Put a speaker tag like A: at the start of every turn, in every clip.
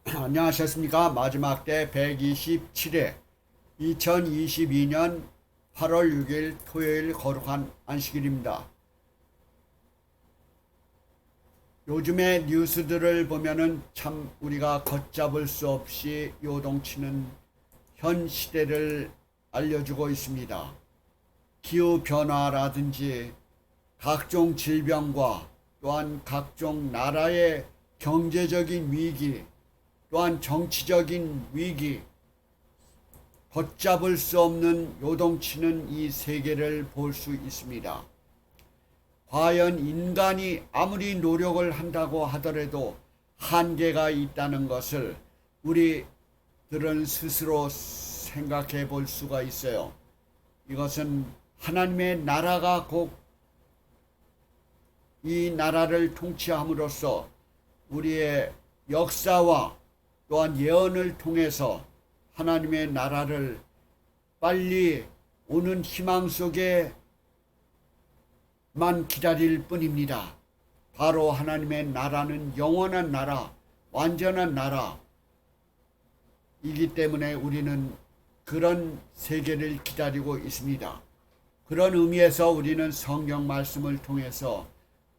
A: 안녕하셨습니까? 마지막 때 127회 2022년 8월 6일 토요일 거룩한 안식일입니다. 요즘의 뉴스들을 보면은 참 우리가 걷잡을 수 없이 요동치는 현 시대를 알려주고 있습니다. 기후변화라든지 각종 질병과 또한 각종 나라의 경제적인 위기, 또한 정치적인 위기, 걷잡을 수 없는 요동치는 이 세계를 볼 수 있습니다. 과연 인간이 아무리 노력을 한다고 하더라도 한계가 있다는 것을 우리들은 스스로 생각해 볼 수가 있어요. 이것은 하나님의 나라가 곧 이 나라를 통치함으로써 우리의 역사와 또한 예언을 통해서 하나님의 나라를 빨리 오는 희망 속에만 기다릴 뿐입니다. 바로 하나님의 나라는 영원한 나라, 완전한 나라이기 때문에 우리는 그런 세계를 기다리고 있습니다. 그런 의미에서 우리는 성경 말씀을 통해서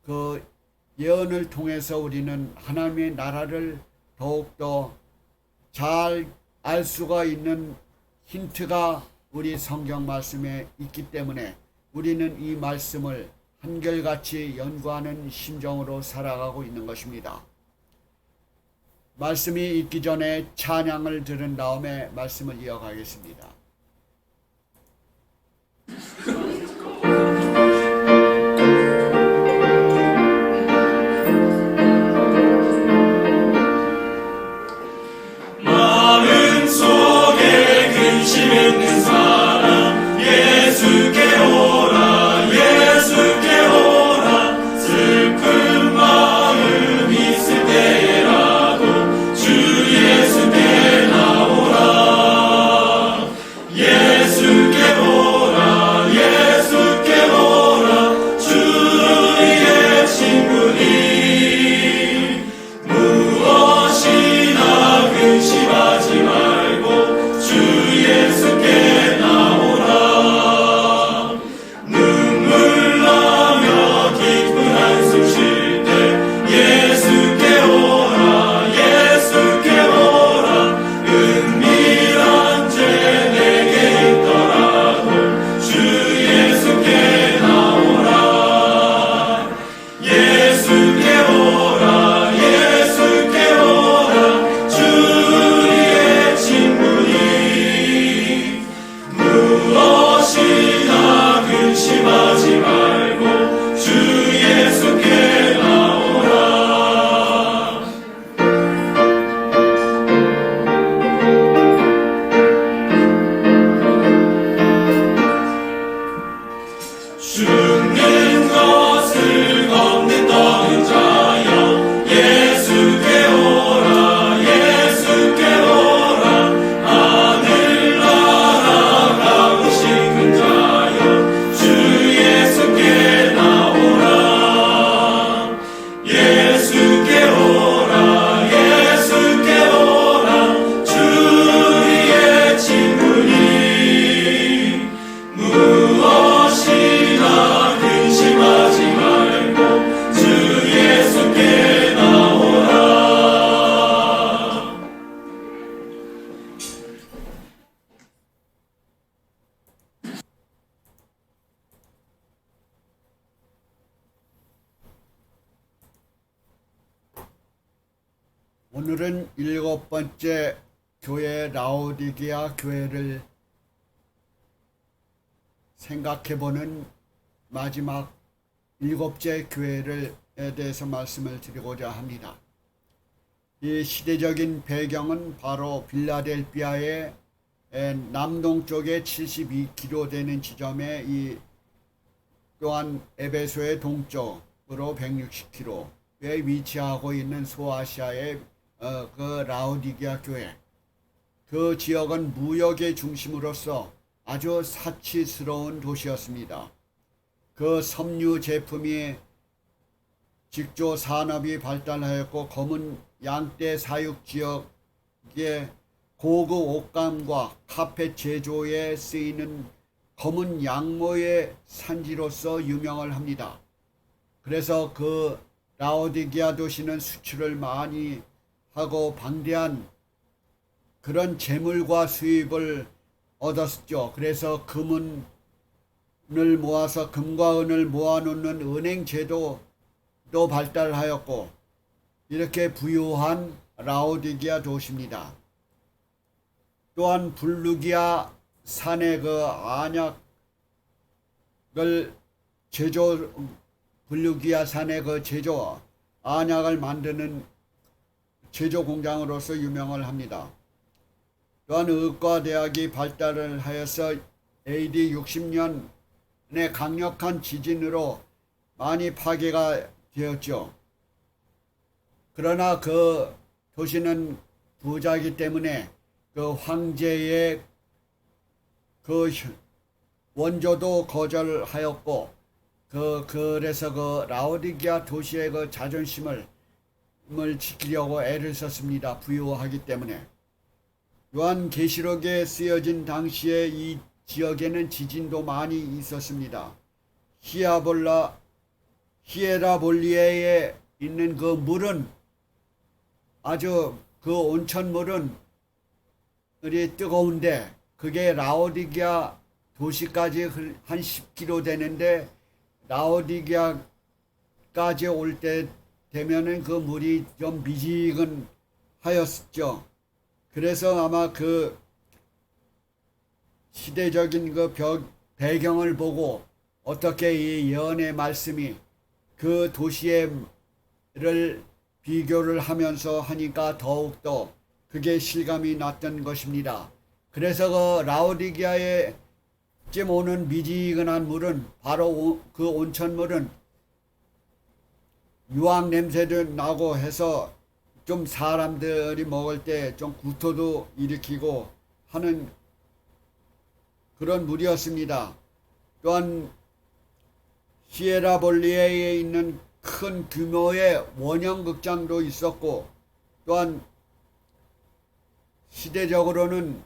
A: 그 예언을 통해서 우리는 하나님의 나라를 더욱더 잘 알 수가 있는 힌트가 우리 성경 말씀에 있기 때문에 우리는 이 말씀을 한결같이 연구하는 심정으로 살아가고 있는 것입니다. 말씀이 있기 전에 찬양을 들은 다음에 말씀을 이어가겠습니다.
B: 근심 있는 사람 예수께 오라 예수께 오라 슬픈 마음 있을 때라도 주 예수께 나오라 예수께 오라 예수께 오라 주의 친구니 무엇이나 근심하지 말고 주 예수께 나오라 눈물 나며 깊은 한숨 쉴 때 예수께 오라 예수께 오라 은밀한 죄 내게 있더라도 주 예수께 나오라 예수께 오라 예수께 오라 주의 친구니 무엇이나 근심하지 말고 주 예수께 나오라 죽는 것을 걷는 떠는 자여 예수께 오라 예수께 오라 하늘 날아가고 싶은 자여 주 예수께 나오라 예수께 오라 예수께 오라 주의 친구니 무엇이나 근심하지 말고 주 예수께 나오라
A: 오늘은 7번째 교회 라오디게아 교회를 생각해보는 마지막 7째 교회에 대해서 말씀을 드리고자 합니다. 이 시대적인 배경은 바로 빌라델피아의 남동쪽에 72km 되는 지점에 또한 에베소의 동쪽으로 160km에 위치하고 있는 소아시아의 그 라오디게아 교회. 그 지역은 무역의 중심으로서 아주 사치스러운 도시였습니다. 그 섬유 제품이 직조 산업이 발달하였고 검은 양떼 사육 지역의 고급 옷감과 카펫 제조에 쓰이는 검은 양모의 산지로서 유명을 합니다. 그래서 그 라오디게아 도시는 수출을 많이 하고 방대한 그런 재물과 수입을 얻었죠. 그래서 금과 은을 모아놓는 은행 제도도 발달하였고, 이렇게 부유한 라오디게아 도시입니다. 또한 블루기아 산의 그 블루기아 산의 그 안약을 만드는 제조 공장으로서 유명을 합니다. 또한 의과대학이 발달을 하여서 AD 60년의 강력한 지진으로 많이 파괴가 되었죠. 그러나 그 도시는 부자이기 때문에 그 황제의 그 원조도 거절하였고, 그래서 그 라오디게아 도시의 그 자존심을 지키려고 애를 썼습니다. 부유하기 때문에. 요한계시록에 쓰여진 당시에 이 지역에는 지진도 많이 있었습니다. 히에라볼리에에 있는 그 물은 그 온천물은 뜨거운데, 그게 라오디게아 도시까지 한 10km 되는데, 라오디게아까지 올 때 되면은 그 물이 좀 미지근하였죠. 그래서 아마 그 시대적인 그 배경을 보고 어떻게 이 예언의 말씀이 그 도시를 비교를 하면서 하니까 더욱더 그게 실감이 났던 것입니다. 그래서 그 라오디게아에 쯤 오는 미지근한 물은, 바로 그 온천물은 유황 냄새도 나고 해서 좀 사람들이 먹을 때 좀 구토도 일으키고 하는 그런 물이었습니다. 또한 히에라볼리에에 있는 큰 규모의 원형극장도 있었고, 또한 시대적으로는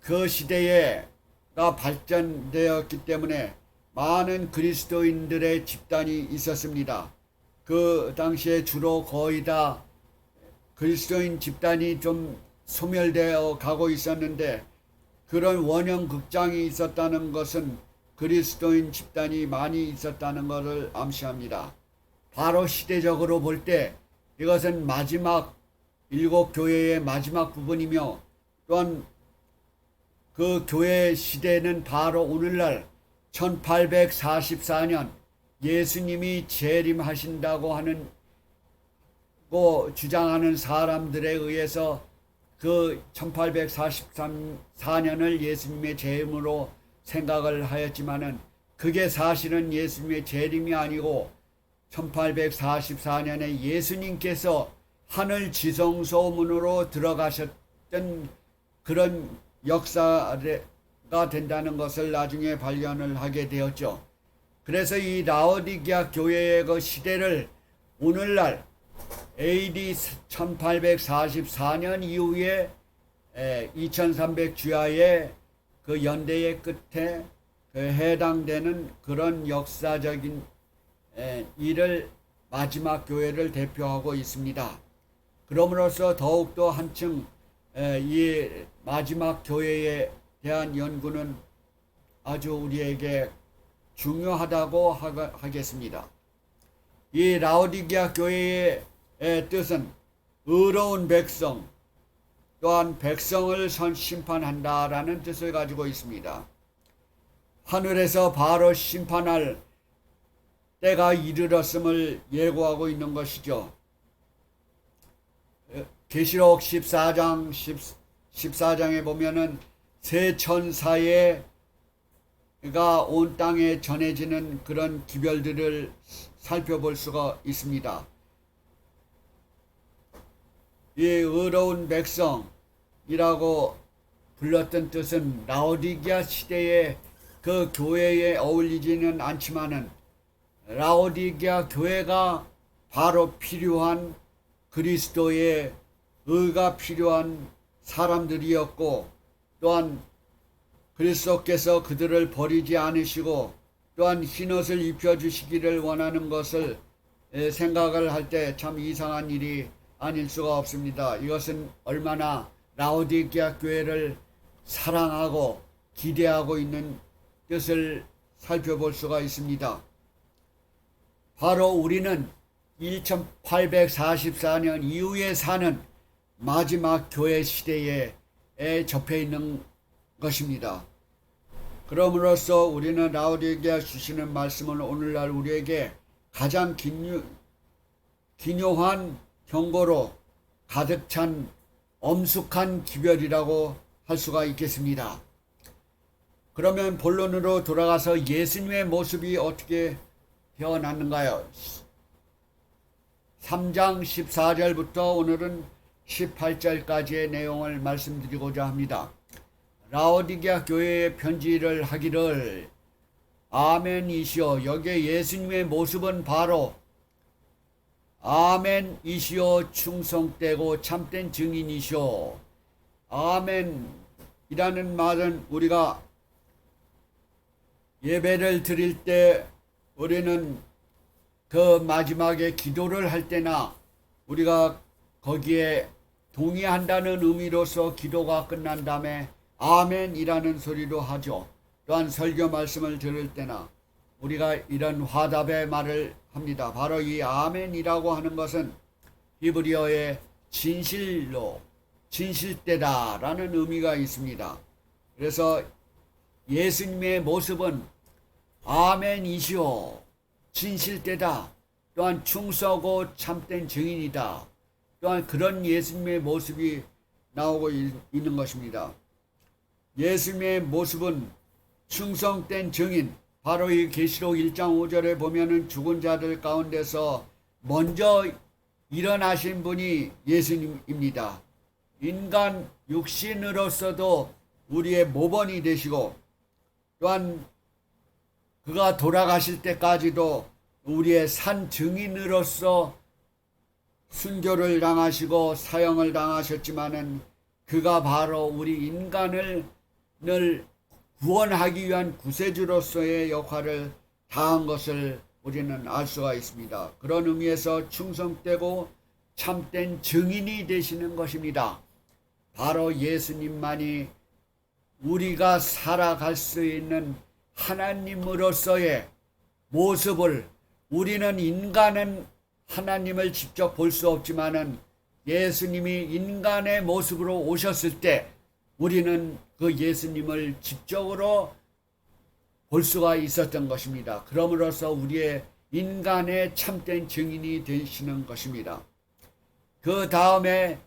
A: 그 시대가 발전되었기 때문에 많은 그리스도인들의 집단이 있었습니다. 그 당시에 주로 거의 다 그리스도인 집단이 좀 소멸되어 가고 있었는데, 그런 원형 극장이 있었다는 것은 그리스도인 집단이 많이 있었다는 것을 암시합니다. 바로 시대적으로 볼 때 이것은 마지막 7교회의 마지막 부분이며, 또한 그 교회 시대는 바로 오늘날 1844년 예수님이 재림하신다고 주장하는 사람들에 의해서 그 1844년을 예수님의 재림으로 생각을 하였지만은, 그게 사실은 예수님의 재림이 아니고 1844년에 예수님께서 하늘 지성소문으로 들어가셨던 그런 역사가 된다는 것을 나중에 발견을 하게 되었죠. 그래서 이 라오디게아 교회의 그 시대를 오늘날 AD 1844년 이후에 2300 주야의 그 연대의 끝에 해당되는 그런 역사적인 일을 마지막 교회를 대표하고 있습니다. 그럼으로써 더욱더 한층 이 마지막 교회에 대한 연구는 아주 우리에게 중요하다고 하겠습니다. 이 라오디게아 교회의 뜻은 의로운 백성, 또한 백성을 심판한다라는 뜻을 가지고 있습니다. 하늘에서 바로 심판할 때가 이르렀음을 예고하고 있는 것이죠. 계시록 14장에 보면은 새 천사가 온 땅에 전해지는 그런 기별들을 살펴볼 수가 있습니다. 이 의로운 백성이라고 불렀던 뜻은 라오디게아 시대의 그 교회에 어울리지는 않지만은, 라오디게아 교회가 바로 필요한 그리스도의 의가 필요한 사람들이었고, 또한 그리스도께서 그들을 버리지 않으시고 또한 흰옷을 입혀주시기를 원하는 것을 생각을 할 때 참 이상한 일이 아닐 수가 없습니다. 이것은 얼마나 라오디게아 교회를 사랑하고 기대하고 있는 뜻을 살펴볼 수가 있습니다. 바로 우리는 1844년 이후에 사는 마지막 교회 시대에 접해 있는 것입니다. 그럼으로써 우리는 라오디게아 주시는 말씀은 오늘날 우리에게 가장 기묘한 경고로 가득 찬 엄숙한 기별이라고 할 수가 있겠습니다. 그러면 본론으로 돌아가서 예수님의 모습이 어떻게 태어났는가요? 3장 14절부터 오늘은 18절까지의 내용을 말씀드리고자 합니다. 라오디게아 교회에 편지를 하기를 아멘이시오. 여기에 예수님의 모습은 바로 아멘이시오, 충성되고 참된 증인이시오. 아멘이라는 말은 우리가 예배를 드릴 때 우리는 그 마지막에 기도를 할 때나 우리가 거기에 동의한다는 의미로서 기도가 끝난 다음에 아멘이라는 소리로 하죠. 또한 설교 말씀을 들을 때나 우리가 이런 화답의 말을 합니다. 바로 이 아멘이라고 하는 것은 히브리어의 진실되다라는 의미가 있습니다. 그래서 예수님의 모습은 아멘이시오, 진실되다, 또한 충성하고 참된 증인이다. 또한 그런 예수님의 모습이 나오고 있는 것입니다. 예수님의 모습은 충성된 증인, 바로 이 계시록 1장 5절에 보면은 죽은 자들 가운데서 먼저 일어나신 분이 예수님입니다. 인간 육신으로서도 우리의 모범이 되시고 또한 그가 돌아가실 때까지도 우리의 산 증인으로서 순교를 당하시고 사형을 당하셨지만은 그가 바로 우리 인간을 구원하기 위한 구세주로서의 역할을 다한 것을 우리는 알 수가 있습니다. 그런 의미에서 충성되고 참된 증인이 되시는 것입니다. 바로 예수님만이 우리가 살아갈 수 있는 하나님으로서의 모습을, 우리는 인간은 하나님을 직접 볼 수 없지만은 예수님이 인간의 모습으로 오셨을 때 우리는 그 예수님을 직접으로 볼 수가 있었던 것입니다. 그러므로서 우리의 인간의 참된 증인이 되시는 것입니다. 그 다음에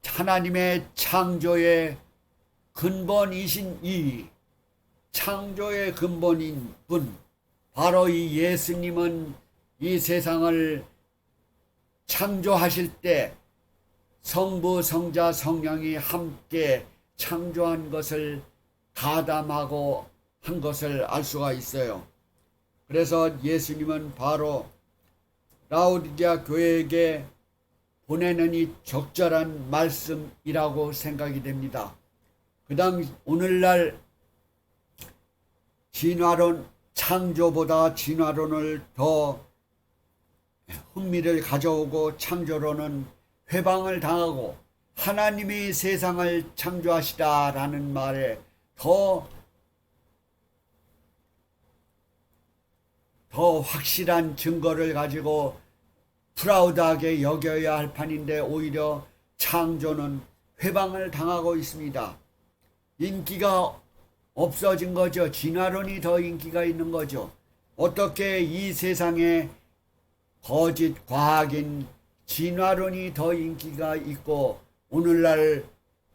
A: 하나님의 창조의 근본이신 이 창조의 근본인 분, 바로 이 예수님은 이 세상을 창조하실 때 성부, 성자, 성령이 함께 창조한 것을 가담하고 한 것을 알 수가 있어요. 그래서 예수님은 바로 라오디게아 교회에게 보내는 이 적절한 말씀이라고 생각이 됩니다. 그 다음 오늘날 진화론, 창조보다 진화론을 더 흥미를 가져오고 창조론은 회방을 당하고 하나님이 세상을 창조하시다라는 말에 더 확실한 증거를 가지고 프라우드하게 여겨야 할 판인데 오히려 창조는 회방을 당하고 있습니다. 인기가 없어진 거죠. 진화론이 더 인기가 있는 거죠. 어떻게 이 세상에 거짓 과학인 진화론이 더 인기가 있고 오늘날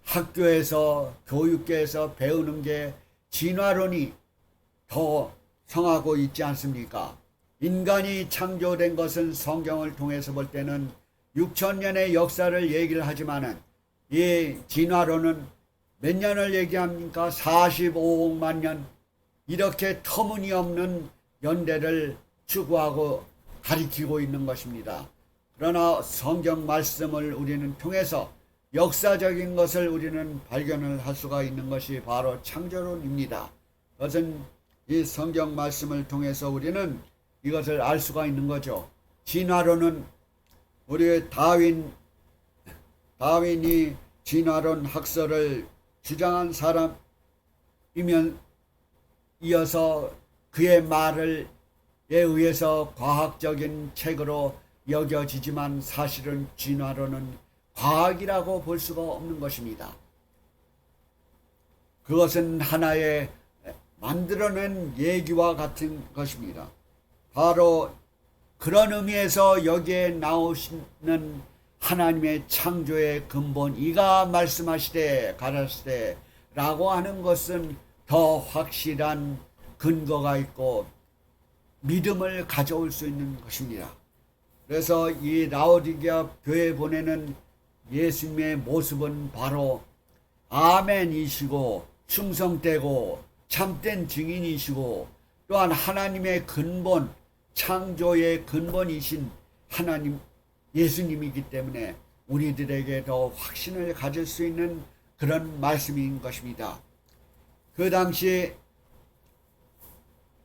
A: 학교에서 교육계에서 배우는 게 진화론이 더 성하고 있지 않습니까? 인간이 창조된 것은 성경을 통해서 볼 때는 6,000년의 역사를 얘기를 하지만은 이 진화론은 몇 년을 얘기합니까? 45억만 년, 이렇게 터무니없는 연대를 추구하고 가리키고 있는 것입니다. 그러나 성경 말씀을 우리는 통해서 역사적인 것을 우리는 발견을 할 수가 있는 것이 바로 창조론입니다. 그것은 이 성경 말씀을 통해서 우리는 이것을 알 수가 있는 거죠. 진화론은 우리 다윈이 진화론 학설을 주장한 사람이면 이어서 그의 말에 의해서 과학적인 책으로 여겨지지만 사실은 진화론은 과학이라고 볼 수가 없는 것입니다. 그것은 하나의 만들어낸 얘기와 같은 것입니다. 바로 그런 의미에서 여기에 나오시는 하나님의 창조의 근본, 이가 말씀하시되 가라사대 라고 하는 것은 더 확실한 근거가 있고 믿음을 가져올 수 있는 것입니다. 그래서 이 라오디게아 교회에 보내는 예수님의 모습은 바로 아멘이시고 충성되고 참된 증인이시고 또한 하나님의 근본, 창조의 근본이신 하나님 예수님이기 때문에 우리들에게 더 확신을 가질 수 있는 그런 말씀인 것입니다. 그 당시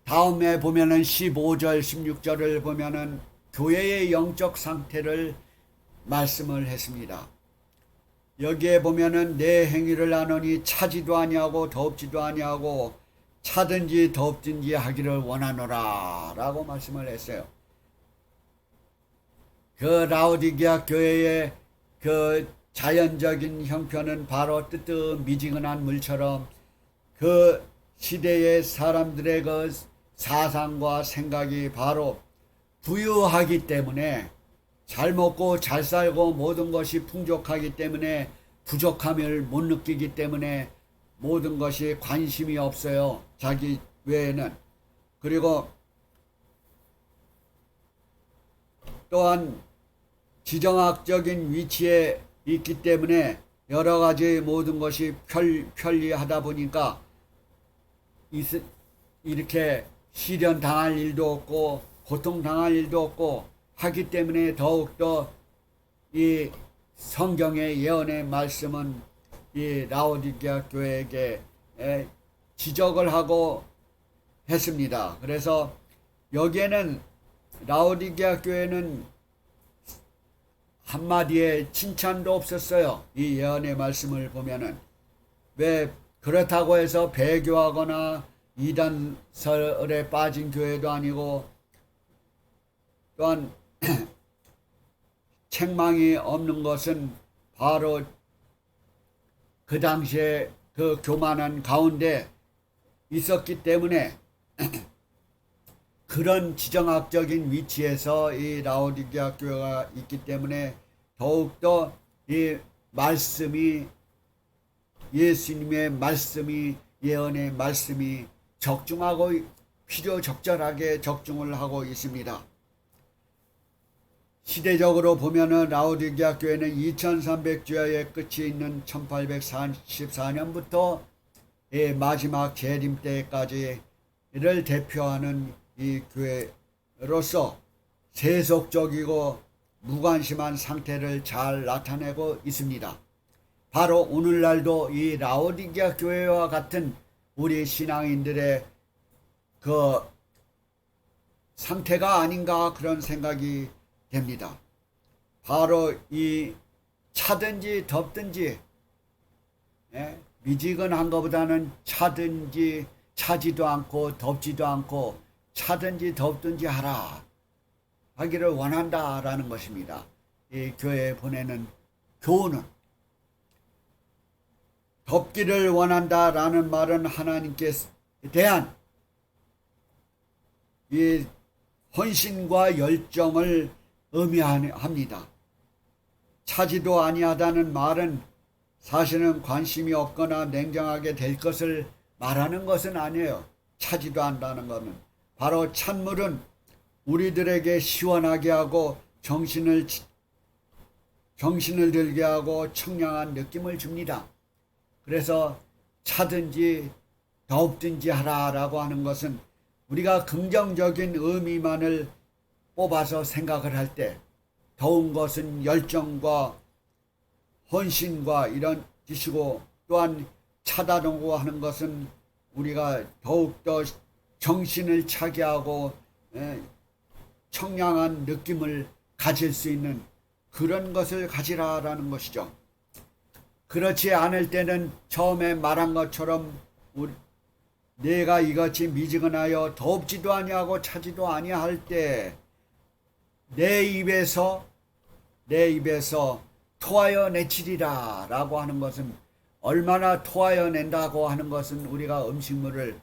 A: 다음에 보면은 15절 16절을 보면은 교회의 영적 상태를 말씀을 했습니다. 여기에 보면은 내 행위를 아노니 차지도 아니하고 덥지도 아니하고 차든지 덥든지 하기를 원하노라 라고 말씀을 했어요. 그 라오디게아 교회의 그 자연적인 형편은 바로 뜨뜻미지근한 물처럼 그 시대의 사람들의 그 사상과 생각이 바로 부유하기 때문에 잘 먹고 잘 살고 모든 것이 풍족하기 때문에 부족함을 못 느끼기 때문에 모든 것이 관심이 없어요. 자기 외에는. 그리고 또한 지정학적인 위치에 있기 때문에 여러 가지 모든 것이 편리하다 보니까 이렇게 시련 당할 일도 없고 고통 당할 일도 없고 하기 때문에 더욱더 이 성경의 예언의 말씀은 이 라오디게아 교회에게 지적을 하고 했습니다. 그래서 여기에는 라오디게아 교회는 한마디의 칭찬도 없었어요. 이 예언의 말씀을 보면은. 왜 그렇다고 해서 배교하거나 이단설에 빠진 교회도 아니고 또한 책망이 없는 것은 바로 그 당시에 그 교만한 가운데 있었기 때문에 그런 지정학적인 위치에서 이 라오디게아 교회가 있기 때문에 더욱더 이 말씀이 예수님의 말씀이 예언의 말씀이 적중하고 필요적절하게 적중을 하고 있습니다. 시대적으로 보면은 라오디게아 교회는 2300주야의 끝이 있는 1844년부터 마지막 재림 때까지를 대표하는 이 교회로서 세속적이고 무관심한 상태를 잘 나타내고 있습니다. 바로 오늘날도 이 라오디게아 교회와 같은 우리 신앙인들의 그 상태가 아닌가 그런 생각이 됩니다. 바로 이 차든지 덥든지 미지근한 것보다는 차든지 차지도 않고 덥지도 않고 차든지 덥든지 하기를 원한다라는 것입니다. 이 교회에 보내는 교훈은 덥기를 원한다라는 말은 하나님께 대한 이 헌신과 열정을 의미합니다. 차지도 아니하다는 말은 사실은 관심이 없거나 냉정하게 될 것을 말하는 것은 아니에요. 차지도 않는다는 것은 바로 찬물은 우리들에게 시원하게 하고 정신을 들게 하고 청량한 느낌을 줍니다. 그래서 차든지 덥든지 하라라고 하는 것은 우리가 긍정적인 의미만을 뽑아서 생각을 할 때 더운 것은 열정과 헌신과 이런 뜻이고, 또한 차다르고 하는 것은 우리가 더욱더 정신을 차게 하고 청량한 느낌을 가질 수 있는 그런 것을 가지라라는 것이죠. 그렇지 않을 때는 처음에 말한 것처럼 내가 이같이 미지근하여 덥지도 아니하고 차지도 아니할 때 내 입에서 토하여 내치리라 라고 하는 것은, 얼마나 토하여 낸다고 하는 것은 우리가 음식물을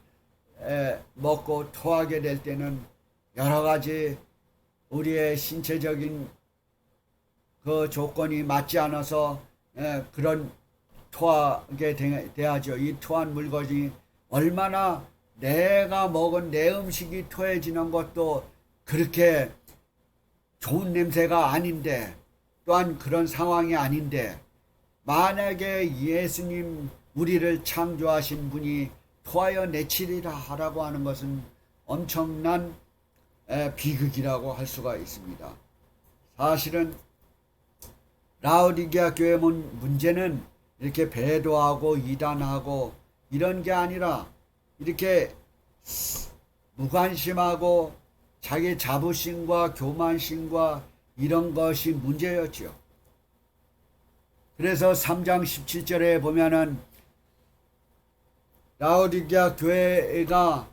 A: 먹고 토하게 될 때는 여러 가지 우리의 신체적인 그 조건이 맞지 않아서 그런 토하게 돼야죠. 이 토한 물건이 얼마나 내가 먹은 내 음식이 토해지는 것도 그렇게 좋은 냄새가 아닌데, 또한 그런 상황이 아닌데, 만약에 예수님 우리를 창조하신 분이 토하여 내치리라 하라고 하는 것은 엄청난 비극이라고 할 수가 있습니다. 사실은 라오디게아 교회 문제는 이렇게 배도하고 이단하고 이런 게 아니라 이렇게 무관심하고 자기 자부심과 교만심과 이런 것이 문제였죠. 그래서 3장 17절에 보면은 라오디게아 교회가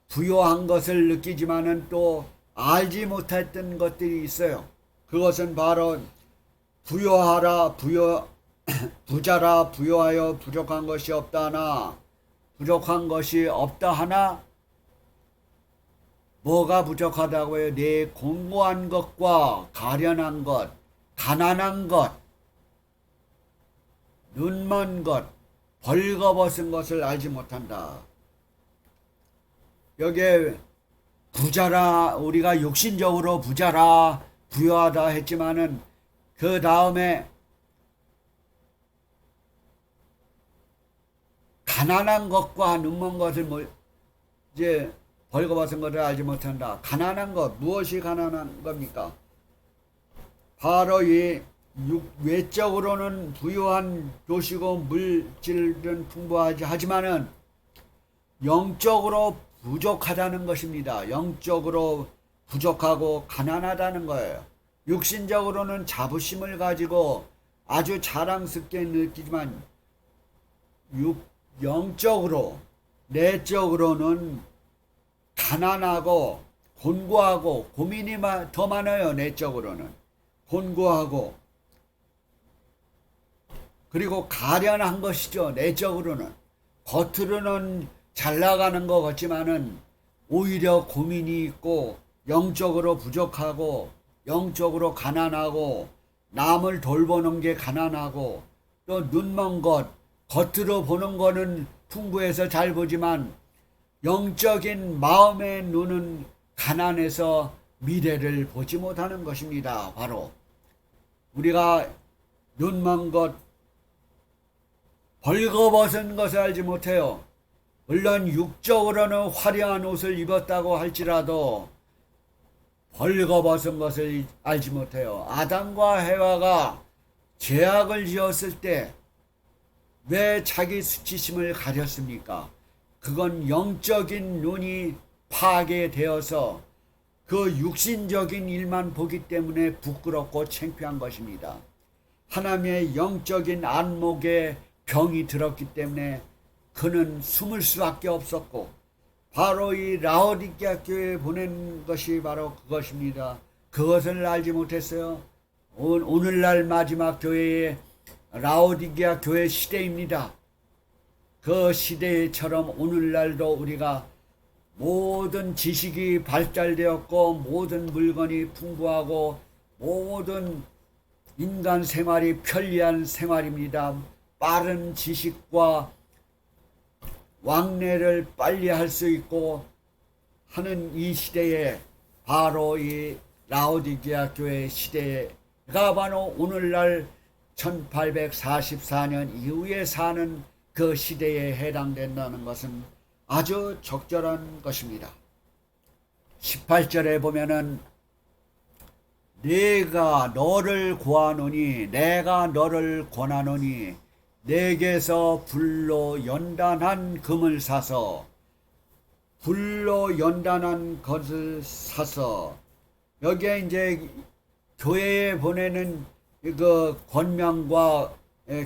A: 부요한 것을 느끼지만은 또 알지 못했던 것들이 있어요. 그것은 바로 부자라 부요하여 부족한 것이 없다 하나, 부족한 것이 없다 하나, 뭐가 부족하다고 해요? 내 공고한 것과 가련한 것, 가난한 것, 눈먼 것, 벌거벗은 것을 알지 못한다. 여기에 부자라, 우리가 육신적으로 부자라 부유하다 했지만은 그 다음에 가난한 것과 눈먼 것을 이제 벌거벗은 것을 알지 못한다. 가난한 것, 무엇이 가난한 겁니까? 바로 이 외적으로는 부유한 도시고 물질은 풍부하지 하지만은 영적으로 부족하다는 것입니다. 영적으로 부족하고 가난하다는 거예요. 육신적으로는 자부심을 가지고 아주 자랑스럽게 느끼지만 영적으로, 내적으로는 가난하고 곤고하고 고민이 더 많아요. 내적으로는 곤고하고, 그리고 가련한 것이죠. 내적으로는 겉으로는 잘 나가는 것 같지만은 오히려 고민이 있고 영적으로 부족하고 영적으로 가난하고 남을 돌보는 게 가난하고, 또 눈먼 것, 겉으로 보는 거는 풍부해서 잘 보지만 영적인 마음의 눈은 가난해서 미래를 보지 못하는 것입니다. 바로 우리가 눈먼 것, 벌거벗은 것을 알지 못해요. 물론 육적으로는 화려한 옷을 입었다고 할지라도 벌거벗은 것을 알지 못해요. 아담과 해와가 죄악을 지었을 때 왜 자기 수치심을 가렸습니까? 그건 영적인 눈이 파괴되어서 그 육신적인 일만 보기 때문에 부끄럽고 창피한 것입니다. 하나님의 영적인 안목에 병이 들었기 때문에 그는 숨을 수밖에 없었고, 바로 이 라오디게아 교회에 보낸 것이 바로 그것입니다. 그것을 알지 못했어요. 오늘날 마지막 교회의 라오디게아 교회 시대입니다. 그 시대처럼 오늘날도 우리가 모든 지식이 발달되었고 모든 물건이 풍부하고 모든 인간 생활이 편리한 생활입니다. 빠른 지식과 왕래를 빨리 할 수 있고 하는 이 시대에 바로 이 라오디게아 교회 시대가 바로 오늘날 1844년 이후에 사는 그 시대에 해당된다는 것은 아주 적절한 것입니다. 18절에 보면은 내가 너를 구하노니 내가 너를 권하노니 내게서 불로 연단한 금을 사서 불로 연단한 것을 사서 여기에 이제 교회에 보내는 그 권명과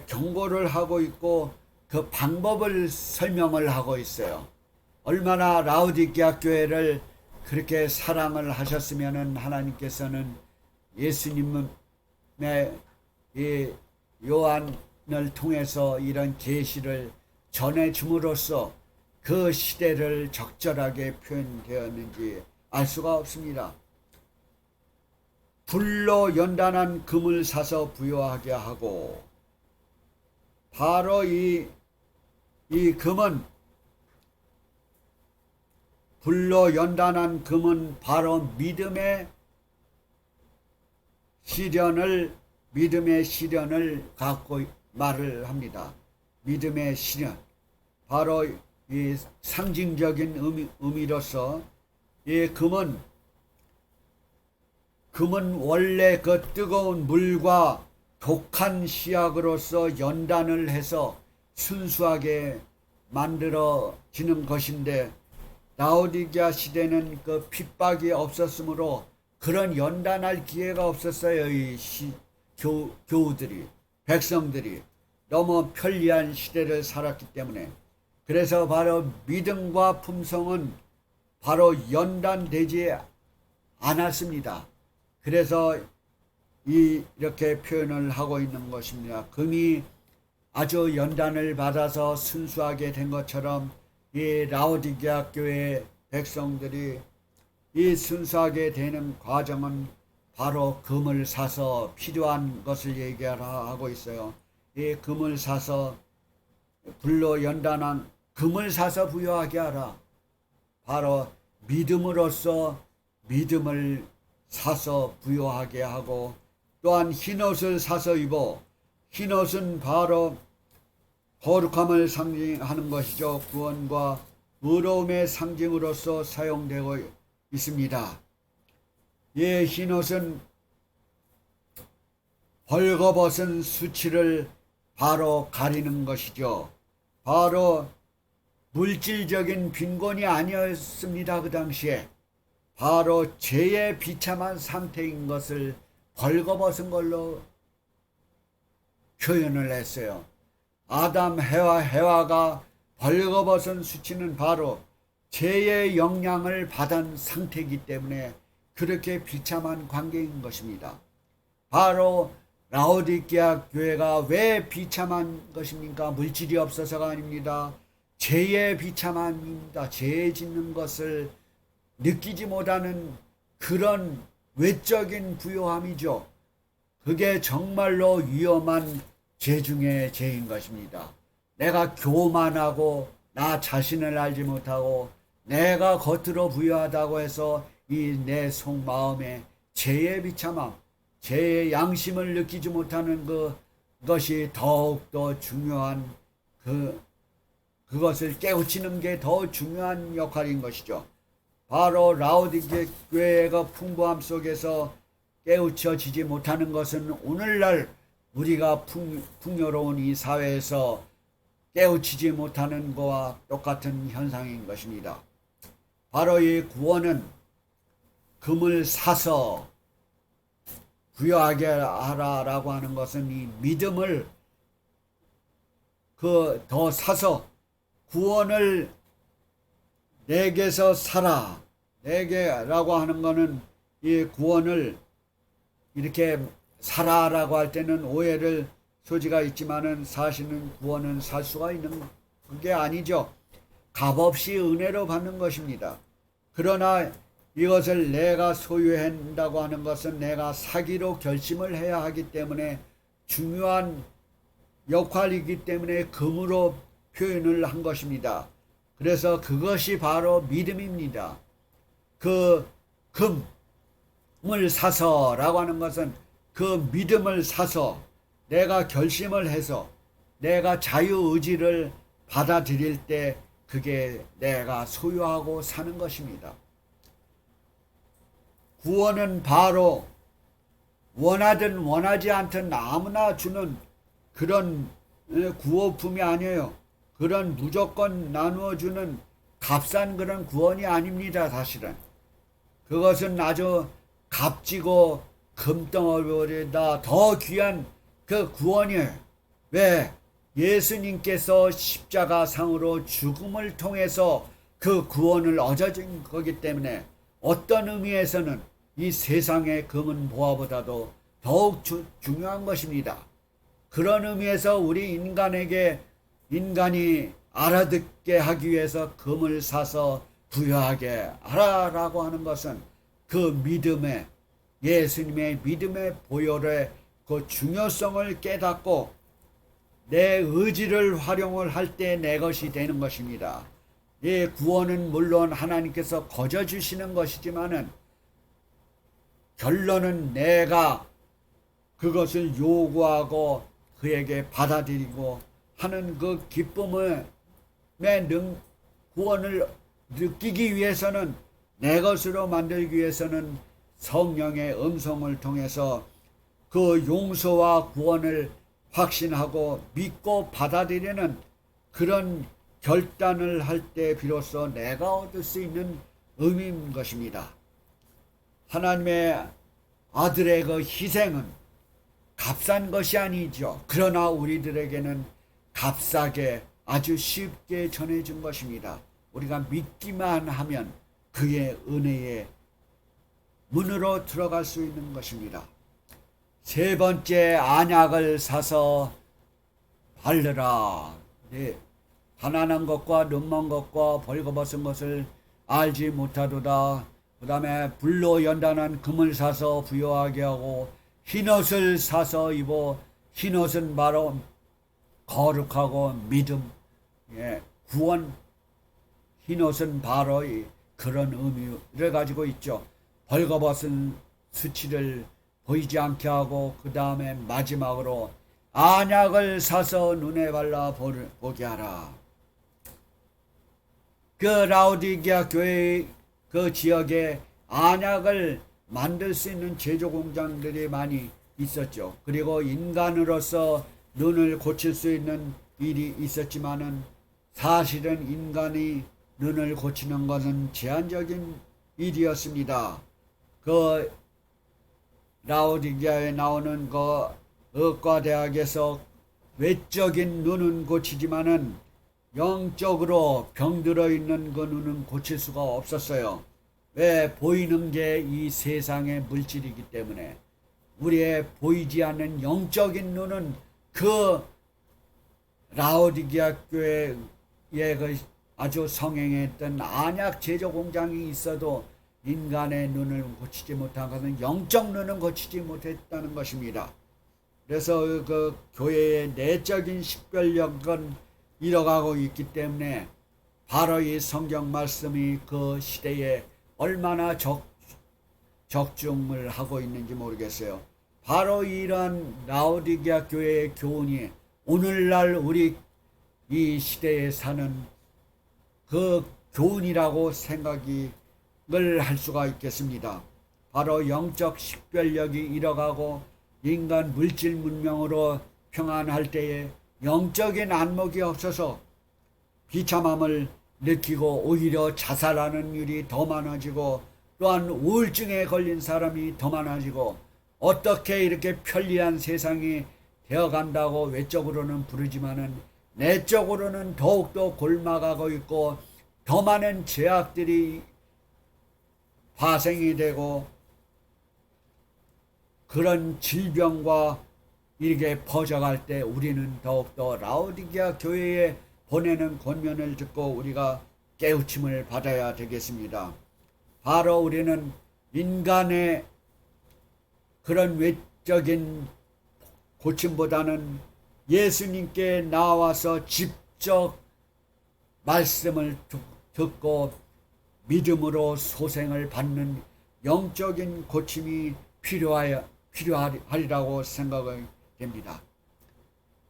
A: 경고를 하고 있고 그 방법을 설명을 하고 있어요. 얼마나 라우디게아 교회를 그렇게 사랑을 하셨으면은 하나님께서는 예수님의 이 요한을 통해서 이런 계시를 전해 줌으로써 그 시대를 적절하게 표현되었는지 알 수가 없습니다. 불로 연단한 금을 사서 부요하게 하고 바로 이 금은 불로 연단한 금은 바로 믿음의 시련을 갖고 말을 합니다. 믿음의 시련. 바로 이 상징적인 의미로서 이 금은 원래 그 뜨거운 물과 독한 시약으로서 연단을 해서 순수하게 만들어지는 것인데 라오디게아 시대는 그 핍박이 없었으므로 그런 연단할 기회가 없었어요. 이 교우들이, 백성들이 너무 편리한 시대를 살았기 때문에. 그래서 바로 믿음과 품성은 바로 연단되지 않았습니다. 그래서 이렇게 표현을 하고 있는 것입니다. 금이 아주 연단을 받아서 순수하게 된 것처럼 이 라오디게아 교회 백성들이 이 순수하게 되는 과정은 바로 금을 사서 필요한 것을 얘기하고 있어요. 이 금을 사서 불로 연단한 금을 사서 부요하게 하라. 바로 믿음으로써 믿음을 사서 부요하게 하고 또한 흰옷을 사서 입어 흰옷은 바로 거룩함을 상징하는 것이죠. 구원과 의로움의 상징으로서 사용되고 있습니다. 이 흰옷은 벌거벗은 수치를 바로 가리는 것이죠. 바로 물질적인 빈곤이 아니었습니다. 그 당시에 바로 죄의 비참한 상태인 것을 벌거벗은 걸로 표현을 했어요. 아담 해와가 벌거벗은 수치는 바로 죄의 영향을 받은 상태이기 때문에 그렇게 비참한 관계인 것입니다. 바로 라오디게아 교회가 왜 비참한 것입니까? 물질이 없어서가 아닙니다. 죄의 비참함입니다. 죄 짓는 것을 느끼지 못하는 그런 외적인 부요함이죠. 그게 정말로 위험한 죄 중에 죄인 것입니다. 내가 교만하고 나 자신을 알지 못하고 내가 겉으로 부유하다고 해서 이 내 속마음에 죄의 비참함, 죄의 양심을 느끼지 못하는 그것이 더욱더 중요한 그것을 깨우치는 게 더 중요한 역할인 것이죠. 바로 라오디게아 교회가 풍부함 속에서 깨우쳐지지 못하는 것은 오늘날 우리가 풍요로운 이 사회에서 깨우치지 못하는 것과 똑같은 현상인 것입니다. 바로 이 구원은 금을 사서 부여하게 하라라고 하는 것은 이 믿음을 더 사서 구원을 내게서 사라. 내게라고 하는 것은 이 구원을 이렇게 사라라고 할 때는 오해를 소지가 있지만은 사실은 구원은 살 수가 있는 게 아니죠. 값없이 은혜로 받는 것입니다. 그러나 이것을 내가 소유한다고 하는 것은 내가 사기로 결심을 해야 하기 때문에 중요한 역할이기 때문에 금으로 표현을 한 것입니다. 그래서 그것이 바로 믿음입니다. 그 금을 사서라고 하는 것은 그 믿음을 사서 내가 결심을 해서 내가 자유의지를 받아들일 때 그게 내가 소유하고 사는 것입니다. 구원은 바로 원하든 원하지 않든 아무나 주는 그런 구호품이 아니에요. 그런 무조건 나누어 주는 값싼 그런 구원이 아닙니다. 사실은 그것은 아주 값지고 금덩어리보다 더 귀한 그 구원이에요. 왜? 예수님께서 십자가 상으로 죽음을 통해서 그 구원을 얻어진 거기 때문에 어떤 의미에서는 이 세상의 금은 보화보다도 더욱 중요한 것입니다. 그런 의미에서 우리 인간이 알아듣게 하기 위해서 금을 사서 부여하게 하라라고 하는 것은 그 믿음의 예수님의 믿음의 보혈의 그 중요성을 깨닫고 내 의지를 활용을 할 때 내 것이 되는 것입니다. 이 구원은 물론 하나님께서 거저 주시는 것이지만은 결론은 내가 그것을 요구하고 그에게 받아들이고 하는 그 기쁨의 구원을 느끼기 위해서는 내 것으로 만들기 위해서는 성령의 음성을 통해서 그 용서와 구원을 확신하고 믿고 받아들이는 그런 결단을 할 때 비로소 내가 얻을 수 있는 의미인 것입니다. 하나님의 아들의 그 희생은 값싼 것이 아니죠. 그러나 우리들에게는 값싸게 아주 쉽게 전해준 것입니다. 우리가 믿기만 하면 그의 은혜의 문으로 들어갈 수 있는 것입니다. 세 번째, 안약을 사서 바르라. 네. 가난한 것과 눈먼 것과 벌거벗은 것을 알지 못하도다. 그 다음에 불로 연단한 금을 사서 부여하게 하고 흰옷을 사서 입어. 흰옷은 바로 거룩하고 믿음, 구원. 흰옷은 바로 그런 의미를 가지고 있죠. 벌거벗은 수치를 보이지 않게 하고 그 다음에 마지막으로 안약을 사서 눈에 발라 보게 하라. 그 라오디게아 교회 그 지역에 안약을 만들 수 있는 제조 공장들이 많이 있었죠. 그리고 인간으로서 눈을 고칠 수 있는 일이 있었지만은 사실은 인간이 눈을 고치는 것은 제한적인 일이었습니다. 그 라오디게아에 나오는 그 의과대학에서 외적인 눈은 고치지만은 영적으로 병들어 있는 그 눈은 고칠 수가 없었어요. 왜? 보이는 게 이 세상의 물질이기 때문에. 우리의 보이지 않는 영적인 눈은 그 라오디게아 교회에 그 아주 성행했던 안약 제조 공장이 있어도 인간의 눈을 고치지 못한 것은 영적 눈은 고치지 못했다는 것입니다. 그래서 그 교회의 내적인 식별력은 잃어가고 있기 때문에 바로 이 성경 말씀이 그 시대에 얼마나 적중을 하고 있는지 모르겠어요. 바로 이러한 라오디게아 교회의 교훈이 오늘날 우리 이 시대에 사는 그 교훈이라고 생각을 할 수가 있겠습니다. 바로 영적 식별력이 잃어가고 인간 물질 문명으로 평안할 때에 영적인 안목이 없어서 비참함을 느끼고 오히려 자살하는 일이 더 많아지고 또한 우울증에 걸린 사람이 더 많아지고 어떻게 이렇게 편리한 세상이 되어간다고 외적으로는 부르지만은 내적으로는 더욱더 골마가고 있고 더 많은 죄악들이 발생이 되고 그런 질병과 이렇게 퍼져갈 때 우리는 더욱더 라오디게아 교회에 보내는 권면을 듣고 우리가 깨우침을 받아야 되겠습니다. 바로 우리는 인간의 그런 외적인 고침보다는 예수님께 나와서 직접 말씀을 듣고 믿음으로 소생을 받는 영적인 고침이 필요하리라고 생각이 됩니다.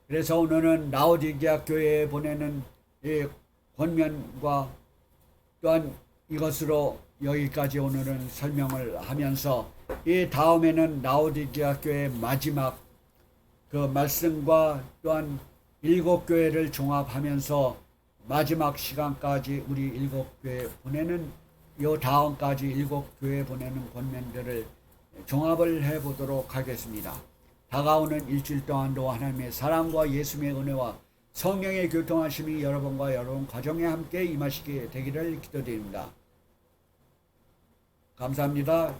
A: 그래서 오늘은 라오디게아 교회에 보내는 이 권면과 또한 이것으로 여기까지 오늘은 설명을 하면서 이 다음에는 라오디게아 교회 마지막 그 말씀과 또한 7교회를 종합하면서 마지막 시간까지 우리 7교회 보내는 요 다음까지 7교회 보내는 권면들을 종합을 해보도록 하겠습니다. 다가오는 일주일 동안도 하나님의 사랑과 예수님의 은혜와 성령의 교통하심이 여러분과 여러분 가정에 함께 임하시게 되기를 기도드립니다. 감사합니다.